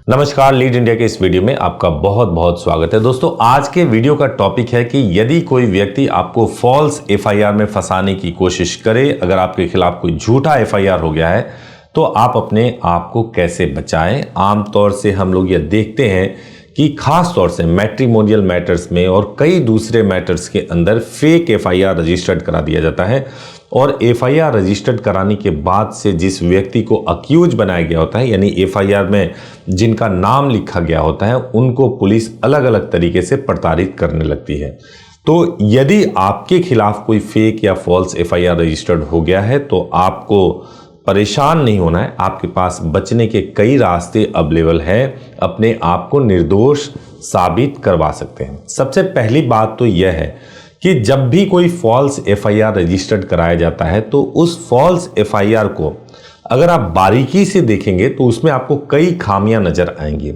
नमस्कार, lead India के इस वीडियो में आपका बहुत बहुत स्वागत है। दोस्तों, आज के वीडियो का टॉपिक है कि यदि कोई व्यक्ति आपको फॉल्स एफआईआर में फंसाने की कोशिश करे, अगर आपके खिलाफ कोई झूठा एफआईआर हो गया है तो आप अपने आप को कैसे बचाएं। आमतौर से हम लोग ये देखते हैं कि खास तौर से मैट्रिमोनियल मैटर्स में और कई दूसरे मैटर्स के अंदर फेक एफआईआर रजिस्टर्ड करा दिया जाता है और एफआईआर रजिस्टर्ड कराने के बाद से जिस व्यक्ति को अक्यूज बनाया गया होता है, यानी एफआईआर में जिनका नाम लिखा गया होता है, उनको पुलिस अलग अलग तरीके से प्रताड़ित करने लगती है। तो यदि आपके खिलाफ कोई फेक या फॉल्स एफआईआर रजिस्टर्ड हो गया है तो आपको परेशान नहीं होना है। आपके पास बचने के कई रास्ते अवेलेबल हैं, अपने आप को निर्दोष साबित करवा सकते हैं। सबसे पहली बात तो यह है कि जब भी कोई फॉल्स एफआईआर रजिस्टर्ड कराया जाता है तो उस फॉल्स एफआईआर को अगर आप बारीकी से देखेंगे तो उसमें आपको कई खामियां नजर आएंगी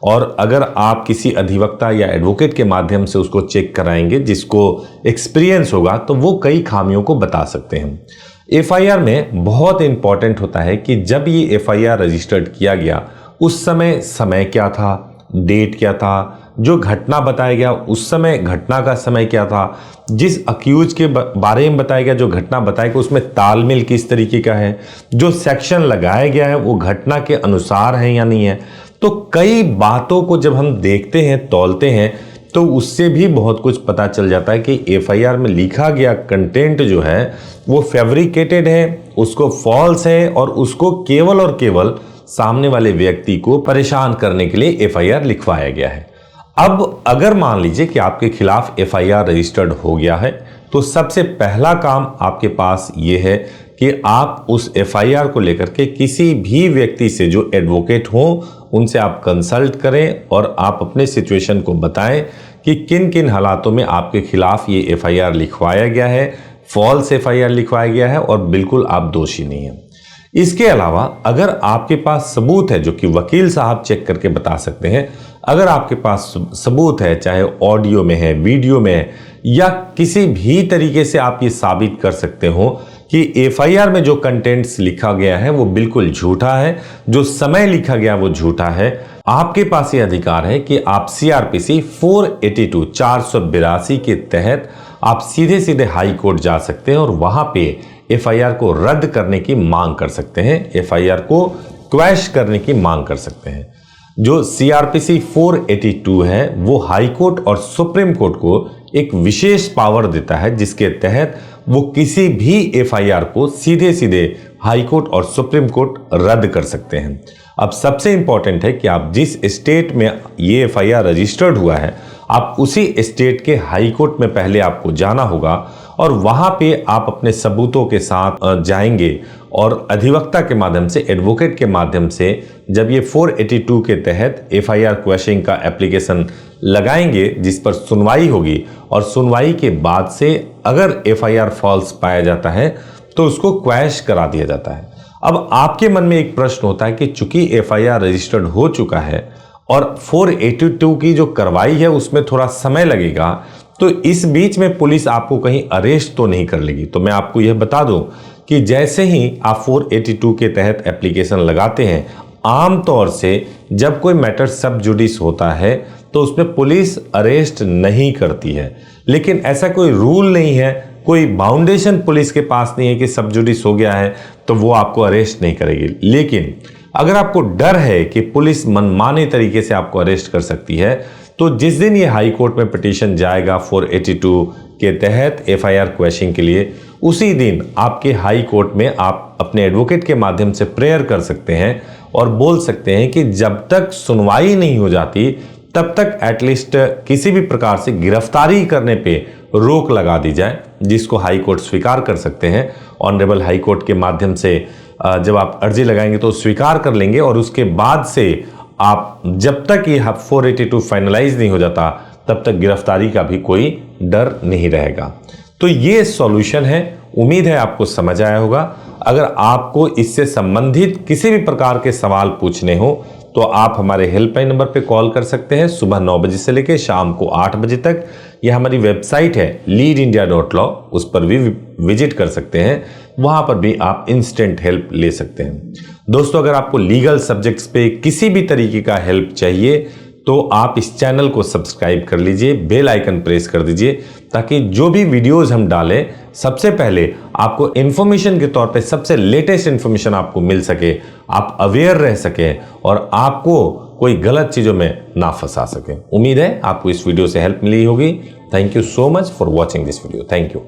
और अगर आप किसी अधिवक्ता या एडवोकेट के माध्यम से उसको चेक कराएंगे, जिसको एक्सपीरियंस होगा, तो वो कई खामियों को बता सकते हैं। एफआईआर में बहुत इंपॉर्टेंट होता है कि जब ये एफआईआर रजिस्टर्ड किया गया उस समय क्या था, डेट क्या था, जो घटना बताया गया उस समय घटना का समय क्या था, जिस अक्यूज के बारे में बताया गया, जो घटना बताया गया उसमें तालमेल किस तरीके का है, जो सेक्शन लगाया गया है वो घटना के अनुसार है या नहीं है। तो कई बातों को जब हम देखते हैं, तौलते हैं, तो उससे भी बहुत कुछ पता चल जाता है कि एफआईआर में लिखा गया कंटेंट जो है वो फैब्रिकेटेड है, उसको फॉल्स है और उसको केवल और केवल सामने वाले व्यक्ति को परेशान करने के लिए एफआईआर लिखवाया गया है। अब अगर मान लीजिए कि आपके खिलाफ एफआईआर रजिस्टर्ड हो गया है तो सबसे पहला काम आपके पास ये है कि आप उस एफआईआर को लेकर के किसी भी व्यक्ति से, जो एडवोकेट हो, उनसे आप कंसल्ट करें और आप अपने सिचुएशन को बताएं कि किन किन हालातों में आपके खिलाफ ये एफआईआर लिखवाया गया है, फॉल्स एफआईआर लिखवाया गया है और बिल्कुल आप दोषी नहीं हैं। इसके अलावा अगर आपके पास सबूत है, जो कि वकील साहब चेक करके बता सकते हैं, अगर आपके पास सबूत है, चाहे ऑडियो में है, वीडियो में है, या किसी भी तरीके से आप ये साबित कर सकते हो कि एफआईआर में जो कंटेंट्स लिखा गया है वो बिल्कुल झूठा है, जो समय लिखा गया वो झूठा है, आपके पास ये अधिकार है कि आप सीआरपीसी 482 के तहत आप सीधे सीधे हाई कोर्ट जा सकते हैं और वहां पे एफआईआर को रद्द करने की मांग कर सकते हैं, एफआईआर को क्वैश करने की मांग कर सकते हैं। जो सीआरपीसी 482 है वो हाई कोर्ट और सुप्रीम कोर्ट को एक विशेष पावर देता है, जिसके तहत वो किसी भी एफआईआर को सीधे सीधे हाई कोर्ट और सुप्रीम कोर्ट रद्द कर सकते हैं। अब सबसे इंपॉर्टेंट है कि आप जिस स्टेट में ये एफआईआर रजिस्टर्ड हुआ है, आप उसी स्टेट के हाई कोर्ट में पहले आपको जाना होगा और वहां पे आप अपने सबूतों के साथ जाएंगे और अधिवक्ता के माध्यम से, एडवोकेट के माध्यम से जब ये 482 के तहत एफआईआर क्वैशिंग का एप्लीकेशन लगाएंगे, जिस पर सुनवाई होगी और सुनवाई के बाद से अगर एफआईआर फॉल्स पाया जाता है तो उसको क्वैश करा दिया जाता है। अब आपके मन में एक प्रश्न होता है कि चूंकि एफआईआर रजिस्टर्ड हो चुका है और 482 की जो कार्रवाई है उसमें थोड़ा समय लगेगा, तो इस बीच में पुलिस आपको कहीं अरेस्ट तो नहीं कर लेगी। तो मैं आपको यह बता दूं कि जैसे ही आप 482 के तहत एप्लीकेशन लगाते हैं, आमतौर से जब कोई मैटर सब जुडिस होता है तो उसमें पुलिस अरेस्ट नहीं करती है, लेकिन ऐसा कोई रूल नहीं है, कोई बाउंडेशन पुलिस के पास नहीं है कि सब जुडिस हो गया है तो वो आपको अरेस्ट नहीं करेगी। लेकिन अगर आपको डर है कि पुलिस मनमाने तरीके से आपको अरेस्ट कर सकती है, तो जिस दिन ये हाई कोर्ट में पिटीशन जाएगा 482 के तहत एफआईआर क्वैशिंग के लिए, उसी दिन आपके हाई कोर्ट में आप अपने एडवोकेट के माध्यम से प्रेयर कर सकते हैं और बोल सकते हैं कि जब तक सुनवाई नहीं हो जाती तब तक एटलीस्ट किसी भी प्रकार से गिरफ्तारी करने पे रोक लगा दी जाए, जिसको हाई कोर्ट स्वीकार कर सकते हैं। ऑनरेबल हाई कोर्ट के माध्यम से जब आप अर्जी लगाएंगे तो स्वीकार कर लेंगे और उसके बाद से आप जब तक ये 482 फाइनलाइज नहीं हो जाता तब तक गिरफ्तारी का भी कोई डर नहीं रहेगा। तो ये सॉल्यूशन है, उम्मीद है आपको समझ आया होगा। अगर आपको इससे संबंधित किसी भी प्रकार के सवाल पूछने हो तो आप हमारे हेल्पलाइन नंबर पे कॉल कर सकते हैं सुबह 9 बजे से लेकर शाम को 8 बजे तक। यह हमारी वेबसाइट है leadindia.law, उस पर भी विजिट कर सकते हैं, वहां पर भी आप इंस्टेंट हेल्प ले सकते हैं। दोस्तों, अगर आपको लीगल सब्जेक्ट्स पे किसी भी तरीके का हेल्प चाहिए तो आप इस चैनल को सब्सक्राइब कर लीजिए, बेल आइकन प्रेस कर दीजिए, ताकि जो भी वीडियोस हम डालें सबसे पहले आपको इंफॉर्मेशन के तौर पे सबसे लेटेस्ट इंफॉर्मेशन आपको मिल सके, आप अवेयर रह सकें और आपको कोई गलत चीजों में ना फंसा सके। उम्मीद है आपको इस वीडियो से हेल्प मिली होगी। Thank you so much for watching this video. Thank you.